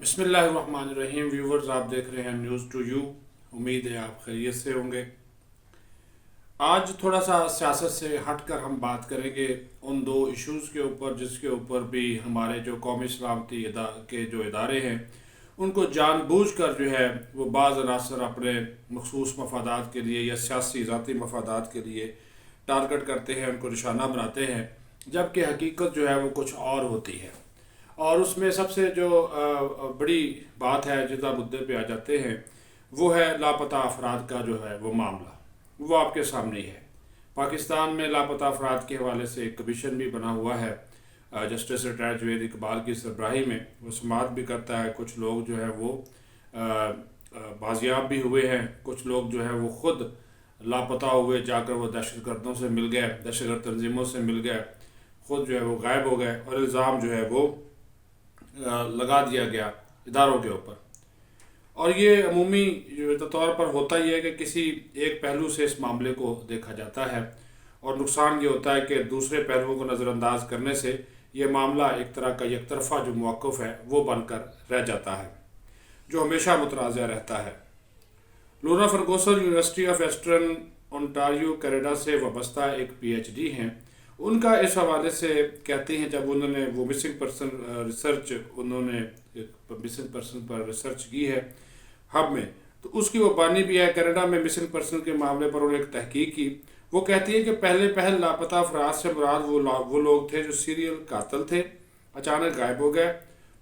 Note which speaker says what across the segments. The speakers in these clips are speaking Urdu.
Speaker 1: بسم اللہ الرحمن الرحیم ویورز، آپ دیکھ رہے ہیں نیوز ٹو یو۔ امید ہے آپ خیریت سے ہوں گے۔ آج تھوڑا سا سیاست سے ہٹ کر ہم بات کریں گے ان دو ایشوز کے اوپر جس کے اوپر بھی ہمارے جو قومی سلامتی کے جو ادارے ہیں ان کو جان بوجھ کر جو ہے وہ بعض عناصر اپنے مخصوص مفادات کے لیے یا سیاسی ذاتی مفادات کے لیے ٹارگٹ کرتے ہیں، ان کو نشانہ بناتے ہیں، جبکہ حقیقت جو ہے وہ کچھ اور ہوتی ہے۔ اور اس میں سب سے جو بڑی بات ہے جس مدعے پہ آ جاتے ہیں وہ ہے لاپتہ افراد کا جو ہے وہ معاملہ، وہ آپ کے سامنے ہی ہے۔ پاکستان میں لاپتہ افراد کے حوالے سے ایک کمیشن بھی بنا ہوا ہے، جسٹس ریٹائرڈ جوید اقبال کی سربراہی میں، وہ سماعت بھی کرتا ہے۔ کچھ لوگ جو ہے وہ بازیاب بھی ہوئے ہیں، کچھ لوگ جو ہے وہ خود لاپتہ ہوئے، جا کر وہ دہشت گردوں سے مل گئے، دہشت گرد تنظیموں سے مل گئے، خود جو ہے وہ غائب ہو گئے، اور الزام جو ہے وہ لگا دیا گیا اداروں کے اوپر۔ اور یہ عمومی طور پر ہوتا ہی ہے کہ کسی ایک پہلو سے اس معاملے کو دیکھا جاتا ہے، اور نقصان یہ ہوتا ہے کہ دوسرے پہلوؤں کو نظر انداز کرنے سے یہ معاملہ ایک طرح کا یک طرفہ جو موقف ہے وہ بن کر رہ جاتا ہے، جو ہمیشہ متنازع رہتا ہے۔ Laura Ferguson University of Western Ontario Canada سے وابستہ ایک پی ایچ ڈی ہیں، ان کا اس حوالے سے کہتے ہیں جب انہوں نے وہ مسنگ پرسن ریسرچ پر ریسرچ کی ہے ہب میں، تو اس کی وہ بانی بھی ہے۔ کینیڈا میں مسنگ پرسن کے معاملے پر انہوں نے ایک تحقیق کی۔ وہ کہتی ہے کہ پہل لاپتہ افراد سے مراد وہ لوگ تھے جو سیریل قاتل تھے، اچانک غائب ہو گئے،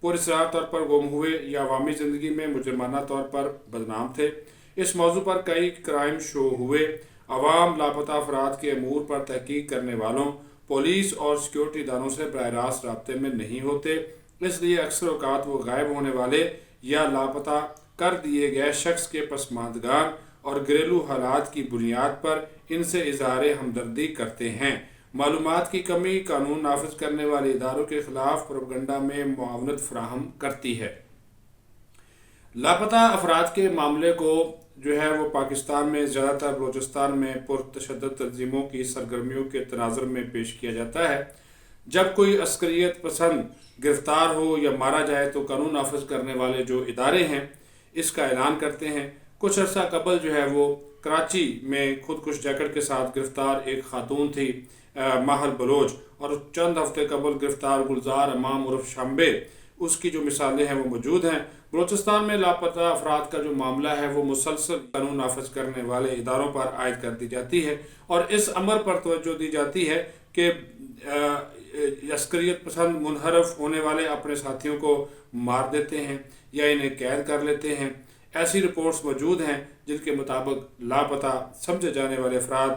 Speaker 1: پراسرار طور پر گم ہوئے یا عوامی زندگی میں مجرمانہ طور پر بدنام تھے۔ اس موضوع پر کئی کرائم شو ہوئے۔ عوام لاپتہ افراد کے امور پر تحقیق کرنے والوں، پولیس اور سیکیورٹی اداروں سے براہ راست رابطے میں نہیں ہوتے، اس لیے اکثر اوقات وہ غائب ہونے والے یا لاپتہ کر دیے گئے شخص کے پسماندگان اور گھریلو حالات کی بنیاد پر ان سے اظہار ہمدردی کرتے ہیں۔ معلومات کی کمی قانون نافذ کرنے والے اداروں کے خلاف پروپیگنڈا میں معاونت فراہم کرتی ہے۔ لاپتہ افراد کے معاملے کو جو ہے وہ پاکستان میں زیادہ تر بلوچستان میں پرتشدد تنظیموں کی سرگرمیوں کے تناظر میں پیش کیا جاتا ہے۔ جب کوئی عسکریت پسند گرفتار ہو یا مارا جائے تو قانون نافذ کرنے والے جو ادارے ہیں اس کا اعلان کرتے ہیں۔ کچھ عرصہ قبل جو ہے وہ کراچی میں خودکش جیکٹ کے ساتھ گرفتار ایک خاتون تھی، ماہل بلوچ، اور چند ہفتے قبل گرفتار گلزار امام عرف شامبے، اس کی جو مثالیں ہیں وہ موجود ہیں۔ بلوچستان میں لاپتہ افراد کا جو معاملہ ہے وہ مسلسل قانون نافذ کرنے والے اداروں پر عائد کر دی جاتی ہے، اور اس امر پر توجہ دی جاتی ہے کہ عسکریت پسند منحرف ہونے والے اپنے ساتھیوں کو مار دیتے ہیں یا انہیں قید کر لیتے ہیں۔ ایسی رپورٹس موجود ہیں جن کے مطابق لاپتہ سمجھے جانے والے افراد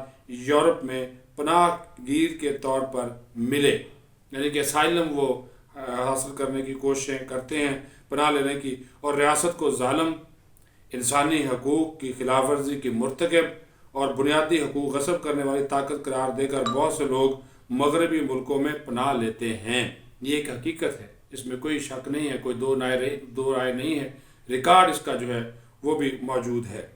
Speaker 1: یورپ میں پناہ گیر کے طور پر ملے، یعنی کہ اسائلم وہ حاصل کرنے کی کوششیں کرتے ہیں، پناہ لینے کی، اور ریاست کو ظالم، انسانی حقوق کی خلاف ورزی کی مرتکب اور بنیادی حقوق غصب کرنے والی طاقت قرار دے کر بہت سے لوگ مغربی ملکوں میں پناہ لیتے ہیں۔ یہ ایک حقیقت ہے، اس میں کوئی شک نہیں ہے، کوئی دو رائے نہیں ہے، ریکارڈ اس کا جو ہے وہ بھی موجود ہے۔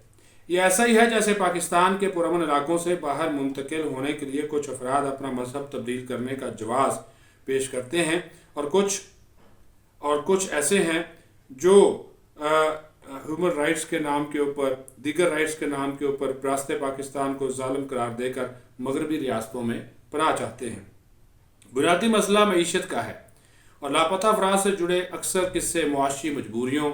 Speaker 1: یہ ایسا ہی ہے جیسے پاکستان کے پرامن علاقوں سے باہر منتقل ہونے کے لیے کچھ افراد اپنا مذہب تبدیل کرنے کا جواز پیش کرتے ہیں، اور کچھ ایسے ہیں جو ہیومن رائٹس کے نام کے اوپر، دیگر رائٹس کے نام کے اوپر ریاست پاکستان کو ظالم قرار دے کر مغربی ریاستوں میں پناہ چاہتے ہیں۔ بنیادی مسئلہ معیشت کا ہے، اور لاپتہ افراد سے جڑے اکثر قصے معاشی مجبوریوں،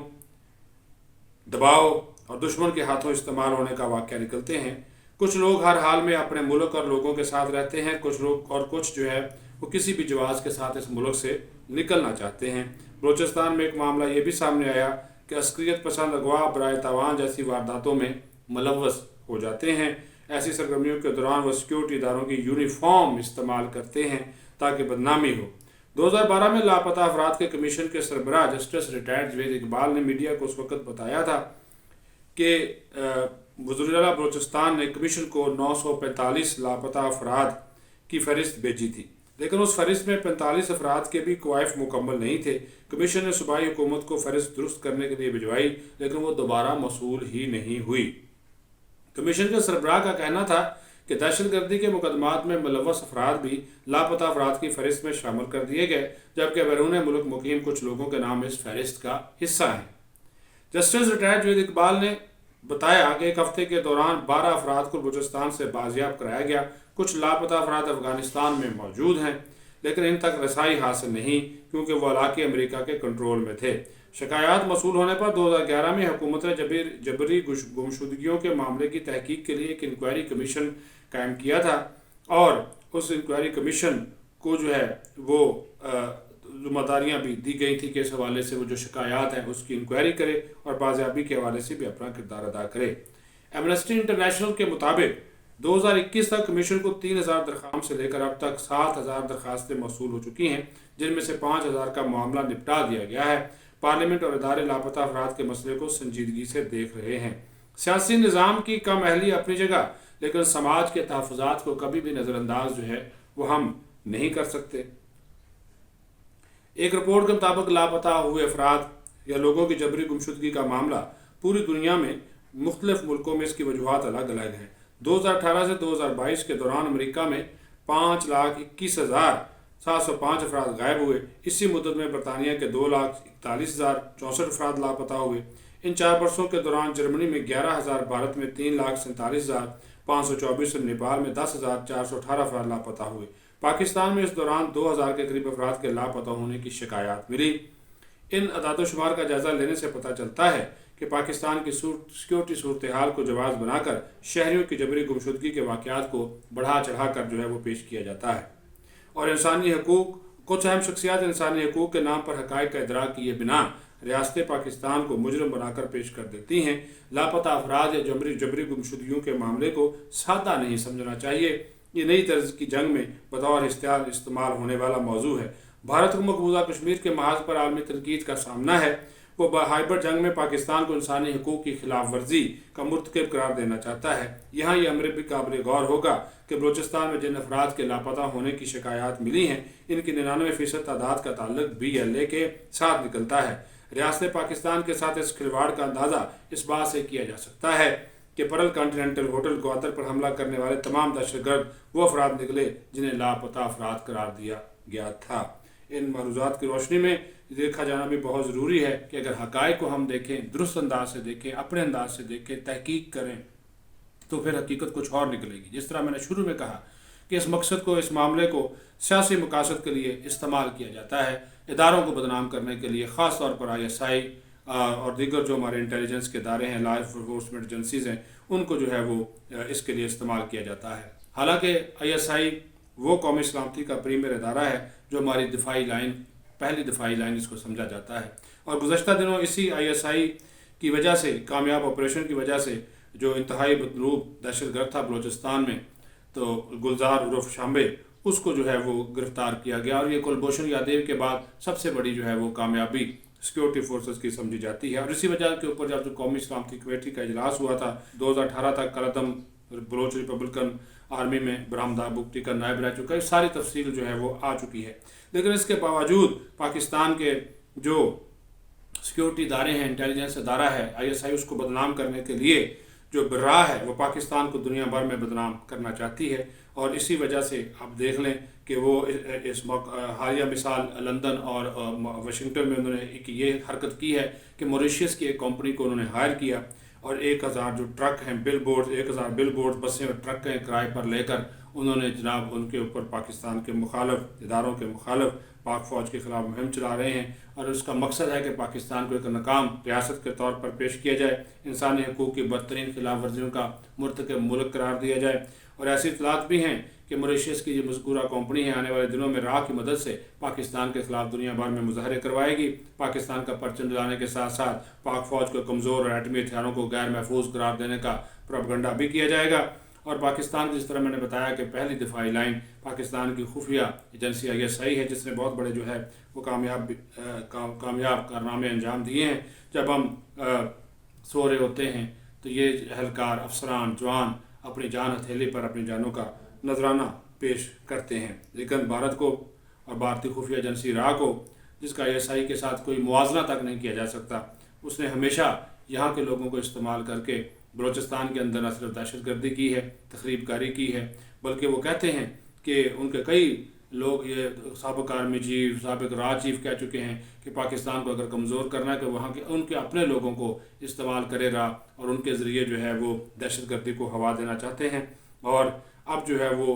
Speaker 1: دباؤ اور دشمن کے ہاتھوں استعمال ہونے کا واقعہ نکلتے ہیں۔ کچھ لوگ ہر حال میں اپنے ملک اور لوگوں کے ساتھ رہتے ہیں، کچھ جو ہے وہ کسی بھی جواز کے ساتھ اس ملک سے نکلنا چاہتے ہیں۔ بلوچستان میں ایک معاملہ یہ بھی سامنے آیا کہ عسکریت پسند اغوا، برائے تاوان جیسی وارداتوں میں ملوث ہو جاتے ہیں۔ ایسی سرگرمیوں کے دوران وہ سیکیورٹی اداروں کی یونیفارم استعمال کرتے ہیں تاکہ بدنامی ہو۔ 2012 میں لاپتہ افراد کے کمیشن کے سربراہ جسٹس ریٹائرڈ جوید اقبال نے میڈیا کو اس وقت بتایا تھا کہ وزیر اعلیٰ بلوچستان نے کمیشن کو 945 لاپتہ افراد کی فہرست بھیجی تھی، لیکن اس فہرست میں 45 افراد کے بھی کوائف مکمل نہیں تھے۔ کمیشن نے صوبائی حکومت کو فہرست درست کرنے کے لیے بھجوائی، لیکن وہ دوبارہ موصول ہی نہیں ہوئی۔ کمیشن کے سربراہ کا کہنا تھا کہ دہشت گردی کے مقدمات میں ملوث افراد بھی لاپتہ افراد کی فہرست میں شامل کر دیے گئے، جبکہ بیرون ملک مقیم کچھ لوگوں کے نام اس فہرست کا حصہ ہیں۔ جسٹس ریٹائرڈ جوید اقبال نے بتایا کہ ایک ہفتے کے دوران 12 افراد کو بلوچستان سے بازیاب کرایا گیا۔ کچھ لاپتہ افراد افغانستان میں موجود ہیں، لیکن ان تک رسائی حاصل نہیں کیونکہ وہ علاقے امریکہ کے کنٹرول میں تھے۔ شکایات موصول ہونے پر 2011 میں حکومت نے جبری گمشدگیوں کے معاملے کی تحقیق کے لیے ایک انکوائری کمیشن قائم کیا تھا، اور اس انکوائری کمیشن کو جو ہے وہ ذمہ داریاں بھی دی گئی تھی کہ اس حوالے سے وہ جو شکایات ہیں اس کی انکوائری کرے اور بازیابی کے حوالے سے بھی اپنا کردار ادا کرے۔ ایمنسٹی انٹرنیشنل کے مطابق 2021 تک کمیشن کو 3000 درخواستوں سے لے کر اب تک 7000 درخواستیں موصول ہو چکی ہیں، جن میں سے 5000 کا معاملہ نپٹا دیا گیا ہے۔ پارلیمنٹ اور ادارے لاپتہ افراد کے مسئلے کو سنجیدگی سے دیکھ رہے ہیں۔ سیاسی نظام کی کم اہلی اپنی جگہ، لیکن سماج کے تحفظات کو کبھی بھی نظر انداز جو ہے وہ ہم نہیں کر سکتے۔ ایک رپورٹ کے مطابق لاپتہ ہوئے افراد یا لوگوں کی جبری گمشدگی کا معاملہ پوری دنیا میں مختلف ملکوں میں اس کی وجوہات الگ الگ ہیں۔ 2018 سے 2022 کے دوران امریکہ میں 5,21,705 افراد غائب ہوئے۔ اسی مدت میں برطانیہ کے 2,41,064 افراد لاپتہ ہوئے۔ ان 4 برسوں کے دوران جرمنی میں 11,000، بھارت میں 3,47,524 اور نیپال میں 10,418 افراد لاپتہ ہوئے۔ پاکستان میں اس دوران 2,000 کے قریب افراد کے لاپتہ ہونے کی شکایات ملی۔ ان اعداد و شمار کا جائزہ لینے سے پتہ چلتا ہے کہ پاکستان کی سیکیورٹی صورتحال کو جواز بنا کر شہریوں کی جبری گمشدگی کے واقعات کو بڑھا چڑھا کر جو ہے وہ پیش کیا جاتا ہے، اور انسانی حقوق کچھ اہم شخصیات انسانی حقوق کے نام پر حقائق کا ادراک کیے بنا ریاست پاکستان کو مجرم بنا کر پیش کر دیتی ہیں۔ لاپتہ افراد یا جبری گمشدگیوں کے معاملے کو سادہ نہیں سمجھنا چاہیے۔ یہ نئی طرز کی جنگ میں بطور اشتعال استعمال ہونے والا موضوع ہے۔ بھارت کو مقبوضہ کشمیر کے محاذ پر عالمی تنقید کا سامنا ہے۔ وہ ہائبر جنگ میں پاکستان کو انسانی حقوق کی خلاف ورزی کا مرتکب قرار دینا چاہتا ہے۔ یہاں یہ امر بھی قابل غور ہوگا کہ بلوچستان میں جن افراد کے لاپتہ ہونے کی شکایات ملی ہیں، ان کی 99% تعداد کا تعلق BLA کے ساتھ نکلتا ہے۔ ریاست پاکستان کے ساتھ اس کھلواڑ کا اندازہ اس بات سے کیا جا سکتا ہے کہ پرل کانٹیننٹل ہوٹل گوادر پر حملہ کرنے والے تمام دہشت گرد وہ افراد نکلے جنہیں لاپتہ افراد قرار دیا گیا تھا۔ ان معروضات کی روشنی میں دیکھا جانا بھی بہت ضروری ہے کہ اگر حقائق کو ہم دیکھیں، درست انداز سے دیکھیں، اپنے انداز سے دیکھیں، تحقیق کریں، تو پھر حقیقت کچھ اور نکلے گی۔ جس طرح میں نے شروع میں کہا کہ اس مقصد کو، اس معاملے کو سیاسی مقاصد کے لیے استعمال کیا جاتا ہے، اداروں کو بدنام کرنے کے لیے، خاص طور پر ISI اور دیگر جو ہمارے انٹیلیجنس کے ادارے ہیں، لا انفورسمنٹ ایجنسیز ہیں، ان کو جو ہے وہ اس کے لیے استعمال کیا جاتا ہے۔ حالانکہ ISI وہ قومی سلامتی کا پریمیئر ادارہ ہے جو ہماری پہلی دفاعی لائن اس کو سمجھا جاتا ہے، اور گزشتہ دنوں اسی ISI کی وجہ سے، کامیاب آپریشن کی وجہ سے، جو انتہائی مطلوب دہشت گرد تھا بلوچستان میں، تو گلزار عرف شامبے، اس کو جو ہے وہ گرفتار کیا گیا، اور یہ کلبھوشن یادیو کے بعد سب سے بڑی جو ہے وہ کامیابی سیکیورٹی فورسز کی سمجھی جاتی ہے۔ اور اسی وجہ کے اوپر جب قومی سلامتی کمیٹی کا اجلاس ہوا تھا 2018 تک، قلعدم بلوچ ریپبلکن آرمی میں برہمدار بگٹی کا نائب رہ چکا ہے۔ ساری تفصیل جو ہے وہ آ چکی ہے، لیکن اس کے باوجود پاکستان کے جو سیکیورٹی ادارے ہیں، انٹیلیجنس ادارہ ہے ISI، اس کو بدنام کرنے کے لیے جو براہ ہے وہ پاکستان کو دنیا بھر میں بدنام کرنا چاہتی ہے، اور اسی وجہ سے آپ دیکھ لیں کہ وہ اس حالیہ مثال لندن اور واشنگٹن میں انہوں نے ایک یہ حرکت کی ہے کہ موریشیس کی ایک کمپنی کو انہوں نے ہائر کیا، اور 1000 جو ٹرک ہیں 1000 بل بورڈ بسیں اور ٹرک ہیں کرائے پر لے کر انہوں نے جناب ان کے اوپر پاکستان کے مخالف اداروں کے مخالف پاک فوج کے خلاف مہم چلا رہے ہیں، اور اس کا مقصد ہے کہ پاکستان کو ایک ناکام ریاست کے طور پر پیش کیا جائے، انسانی حقوق کی بدترین خلاف ورزیوں کا مرتکب ملک قرار دیا جائے۔ اور ایسی اطلاعات بھی ہیں کہ موریشیس کی جو مذکورہ کمپنی ہے آنے والے دنوں میں راہ کی مدد سے پاکستان کے خلاف دنیا بھر میں مظاہرے کروائے گی۔ پاکستان کا پرچم ڈلانے کے ساتھ ساتھ پاک فوج کو کمزور اور ایٹمی ہتھیاروں کو غیر محفوظ قرار دینے کا پروپیگنڈا بھی کیا جائے گا۔ اور پاکستان جس طرح میں نے بتایا کہ پہلی دفاعی لائن پاکستان کی خفیہ ایجنسی ISI ہے، جس نے بہت بڑے جو ہے وہ کامیاب کارنامے انجام دیے ہیں۔ جب ہم سو رہے ہوتے ہیں تو یہ اہلکار، افسران، جوان اپنی جان ہتھیلی پر اپنی جانوں کا نذرانہ پیش کرتے ہیں، لیکن بھارت کو اور بھارتی خفیہ ایجنسی را کو، جس کا ISI کے ساتھ کوئی موازنہ تک نہیں کیا جا سکتا، اس نے ہمیشہ یہاں کے لوگوں کو استعمال کر کے بلوچستان کے اندر نہ صرف دہشت گردی کی ہے، تخریب کاری کی ہے، بلکہ وہ کہتے ہیں کہ ان کے کئی لوگ یہ سابق آرمی چیف، سابق راج چیف کہہ چکے ہیں کہ پاکستان کو اگر کمزور کرنا ہے کہ وہاں کے ان کے اپنے لوگوں کو استعمال کرے گا اور ان کے ذریعے جو ہے وہ دہشت گردی کو ہوا دینا چاہتے ہیں۔ اور اب جو ہے وہ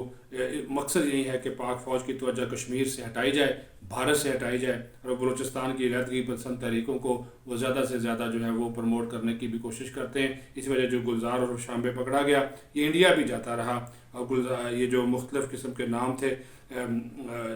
Speaker 1: مقصد یہی ہے کہ پاک فوج کی توجہ کشمیر سے ہٹائی جائے، بھارت سے ہٹائی جائے، اور بلوچستان کی علیحدگی پسند تحریکوں کو وہ زیادہ سے زیادہ جو ہے وہ پروموٹ کرنے کی بھی کوشش کرتے ہیں۔ اس وجہ جو گلزار اور شامبے پکڑا گیا، یہ انڈیا بھی جاتا رہا، اور یہ جو مختلف قسم کے نام تھے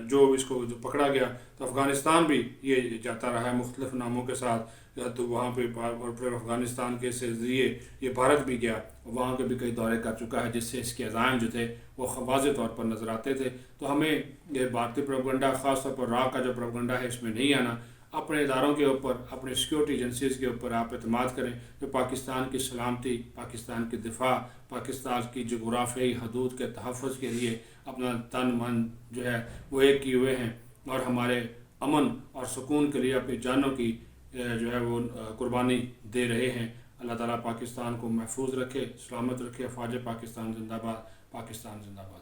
Speaker 1: جو اس کو جو پکڑا گیا، تو افغانستان بھی یہ جاتا رہا ہے مختلف ناموں کے ساتھ، تو وہاں پہ اور پھر افغانستان کے سے ذریعے یہ بھارت بھی گیا، وہاں کے بھی کئی دورے کر چکا ہے، جس سے اس کے عزائم جو تھے وہ واضح طور پر نظر آتے تھے۔ تو ہمیں یہ بھارتی پروپیگنڈا، خاص طور پر را کا جو پروپیگنڈا ہے، اس میں نہیں آنا۔ اپنے اداروں کے اوپر، اپنے سیکیورٹی ایجنسیز کے اوپر آپ اعتماد کریں جو پاکستان کی سلامتی، پاکستان کی دفاع، پاکستان کی جغرافیائی حدود کے تحفظ کے لیے اپنا تن من جو ہے وہ ایک کیے ہوئے ہیں، اور ہمارے امن اور سکون کے لیے اپنی جانوں کی جو ہے وہ قربانی دے رہے ہیں۔ اللہ تعالیٰ پاکستان کو محفوظ رکھے، سلامت رکھے۔ افواج پاکستان زندہ باد، پاکستان زندہ باد۔